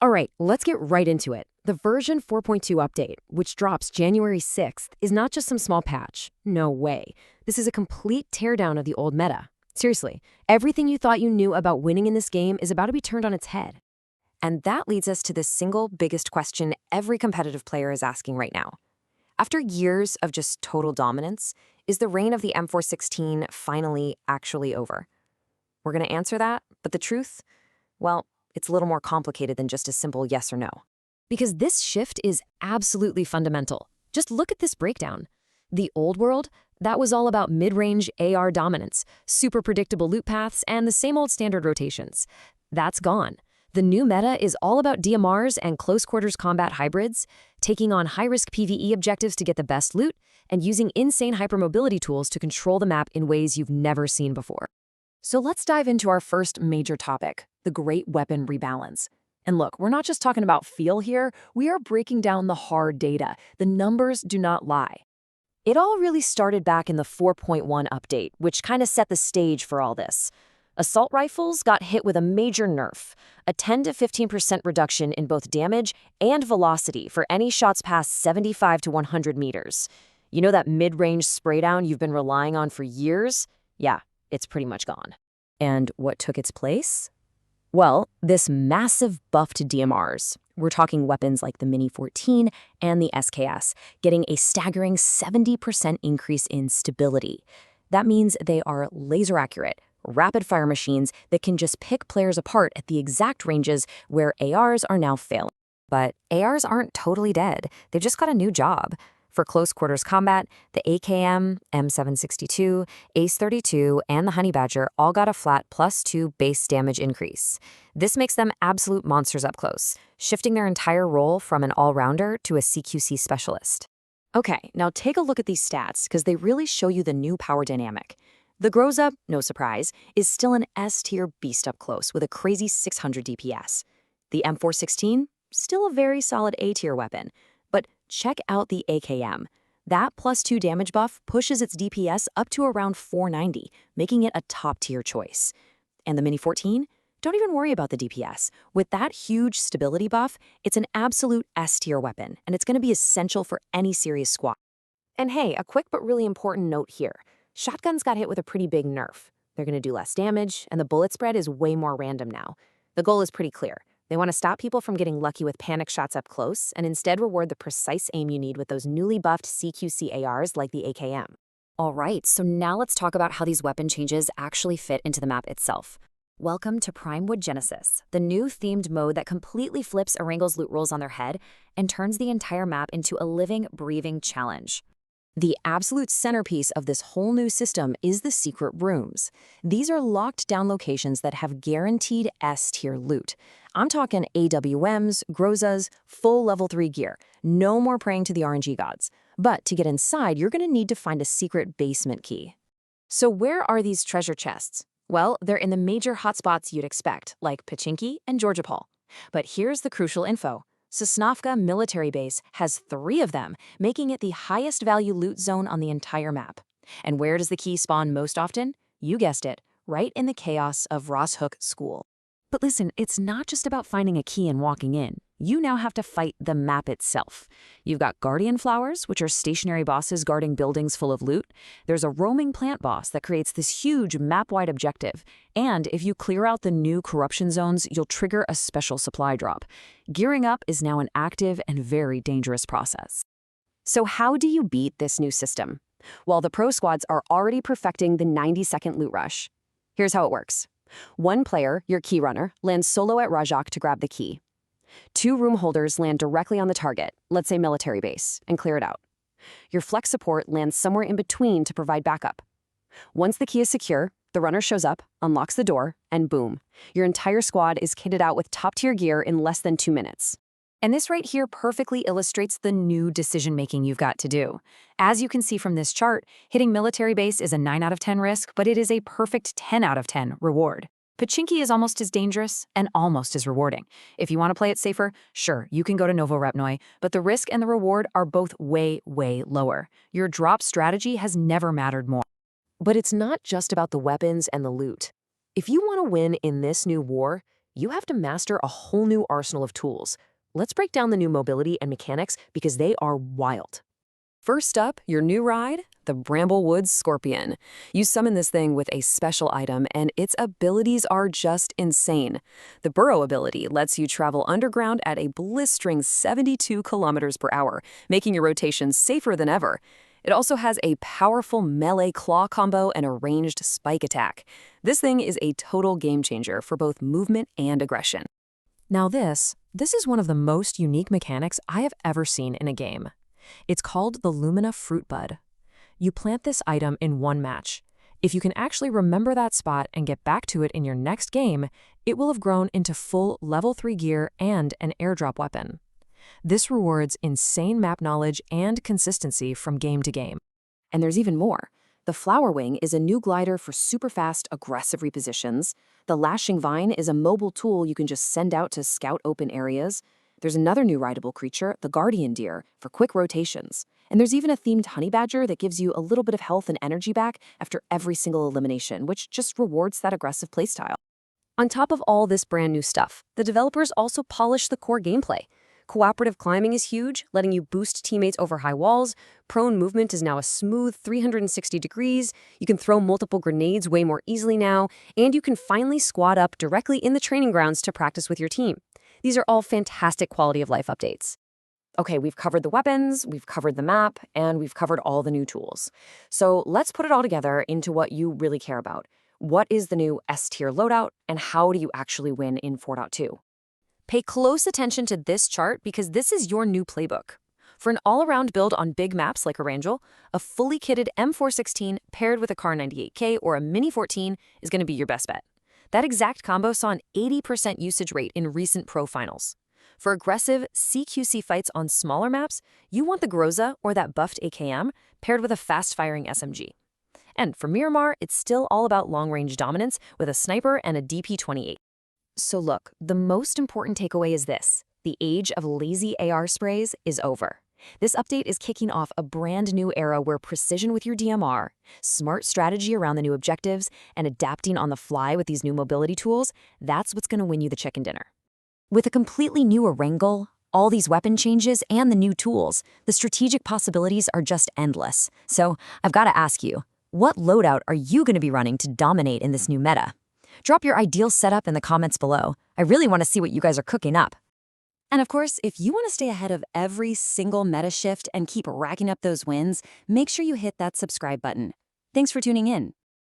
All right, let's get right into it. The version 4.2 update, which drops January 6th, is not just some small patch. No way. This is a complete teardown of the old meta. Seriously, everything you thought you knew about winning in this game is about to be turned on its head. And that leads us to the single biggest question every competitive player is asking right now. After years of just total dominance, is the reign of the M416 finally actually over? We're going to answer that, but the truth? Well, it's a little more complicated than just a simple yes or no. Because this shift is absolutely fundamental. Just look at this breakdown. The old world, that was all about mid-range AR dominance, super predictable loot paths, and the same old standard rotations. That's gone. The new meta is all about DMRs and close-quarters combat hybrids, taking on high-risk PvE objectives to get the best loot, and using insane hypermobility tools to control the map in ways you've never seen before. So let's dive into our first major topic, the Great Weapon Rebalance. And look, we're not just talking about feel here, we are breaking down the hard data. The numbers do not lie. It all really started back in the 4.1 update, which kind of set the stage for all this. Assault rifles got hit with a major nerf, a 10 to 15% reduction in both damage and velocity for any shots past 75 to 100 meters. You know that mid-range spraydown you've been relying on for years? Yeah, it's pretty much gone. And what took its place? Well, this massive buff to DMRs. We're talking weapons like the Mini 14 and the SKS, getting a staggering 70% increase in stability. That means they are laser accurate, rapid-fire machines that can just pick players apart at the exact ranges where ARs are now failing. But ARs aren't totally dead. They've just got a new job. For close-quarters combat, the AKM, M762, Ace-32, and the Honey Badger all got a flat +2 base damage increase. This makes them absolute monsters up close, shifting their entire role from an all-rounder to a CQC specialist. Okay, now take a look at these stats, because they really show you the new power dynamic. The Groza, no surprise, is still an S-tier beast up close with a crazy 600 DPS. The M416, still a very solid A-tier weapon. But check out the AKM. That +2 damage buff pushes its DPS up to around 490, making it a top-tier choice. And the Mini 14? Don't even worry about the DPS. With that huge stability buff, it's an absolute S-tier weapon, and it's going to be essential for any serious squad. And hey, a quick but really important note here. Shotguns got hit with a pretty big nerf. They're going to do less damage, and the bullet spread is way more random now. The goal is pretty clear. They want to stop people from getting lucky with panic shots up close and instead reward the precise aim you need with those newly buffed CQC ARs like the AKM. All right, so now let's talk about how these weapon changes actually fit into the map itself. Welcome to Primewood Genesis, the new themed mode that completely flips Erangel's loot rules on their head and turns the entire map into a living, breathing challenge. The absolute centerpiece of this whole new system is the secret rooms. These are locked-down locations that have guaranteed S-tier loot. I'm talking AWMs, Grozas, full level 3 gear. No more praying to the RNG gods. But to get inside, you're going to need to find a secret basement key. So where are these treasure chests? Well, they're in the major hotspots you'd expect, like Pachinki and Georgopol. But here's the crucial info. Sosnovka Military Base has 3 of them, making it the highest value loot zone on the entire map. And where does the key spawn most often? You guessed it, right in the chaos of Rosshook School. But listen, it's not just about finding a key and walking in. You now have to fight the map itself. You've got Guardian Flowers, which are stationary bosses guarding buildings full of loot. There's a roaming plant boss that creates this huge map-wide objective. And if you clear out the new corruption zones, you'll trigger a special supply drop. Gearing up is now an active and very dangerous process. So how do you beat this new system? Well, the pro squads are already perfecting the 90-second loot rush. Here's how it works. 1 player, your key runner, lands solo at Rajak to grab the key. 2 room holders land directly on the target, let's say military base, and clear it out. Your flex support lands somewhere in between to provide backup. Once the key is secure, the runner shows up, unlocks the door, and boom, your entire squad is kitted out with top-tier gear in less than 2 minutes. And this right here perfectly illustrates the new decision-making you've got to do. As you can see from this chart, hitting military base is a 9 out of 10 risk, but it is a perfect 10 out of 10 reward. Pachinki is almost as dangerous and almost as rewarding. If you want to play it safer, sure, you can go to Novorepnoy, but the risk and the reward are both way, way lower. Your drop strategy has never mattered more. But it's not just about the weapons and the loot. If you want to win in this new war, you have to master a whole new arsenal of tools. Let's break down the new mobility and mechanics because they are wild. First up, your new ride, the Bramblewood Scorpion. You summon this thing with a special item, and its abilities are just insane. The burrow ability lets you travel underground at a blistering 72 kilometers per hour, making your rotation safer than ever. It also has a powerful melee claw combo and a ranged spike attack. This thing is a total game changer for both movement and aggression. Now this is one of the most unique mechanics I have ever seen in a game. It's called the Lumina Fruit Bud. You plant this item in one match. If you can actually remember that spot and get back to it in your next game, it will have grown into full level 3 gear and an airdrop weapon. This rewards insane map knowledge and consistency from game to game. And there's even more. The Flower Wing is a new glider for super fast, aggressive repositions. The Lashing Vine is a mobile tool you can just send out to scout open areas. There's another new rideable creature, the Guardian Deer, for quick rotations. And there's even a themed honey badger that gives you a little bit of health and energy back after every single elimination, which just rewards that aggressive playstyle. On top of all this brand new stuff, the developers also polish the core gameplay. Cooperative climbing is huge, letting you boost teammates over high walls. Prone movement is now a smooth 360 degrees. You can throw multiple grenades way more easily now, and you can finally squad up directly in the training grounds to practice with your team. These are all fantastic quality of life updates. Okay, we've covered the weapons, we've covered the map, and we've covered all the new tools. So let's put it all together into what you really care about. What is the new S-tier loadout, and how do you actually win in 4.2? Pay close attention to this chart because this is your new playbook. For an all-around build on big maps like Erangel, a fully kitted M416 paired with a Car 98K or a Mini 14 is going to be your best bet. That exact combo saw an 80% usage rate in recent pro finals. For aggressive CQC fights on smaller maps, you want the Groza or that buffed AKM paired with a fast-firing SMG. And for Miramar, it's still all about long-range dominance with a sniper and a DP-28. So look, the most important takeaway is this. The age of lazy AR sprays is over. This update is kicking off a brand new era where precision with your DMR, smart strategy around the new objectives, and adapting on the fly with these new mobility tools, that's what's going to win you the chicken dinner. With a completely new Erangel, all these weapon changes, and the new tools, the strategic possibilities are just endless. So I've got to ask you, what loadout are you going to be running to dominate in this new meta? Drop your ideal setup in the comments below. I really want to see what you guys are cooking up. And of course, if you want to stay ahead of every single meta shift and keep racking up those wins, make sure you hit that subscribe button. Thanks for tuning in.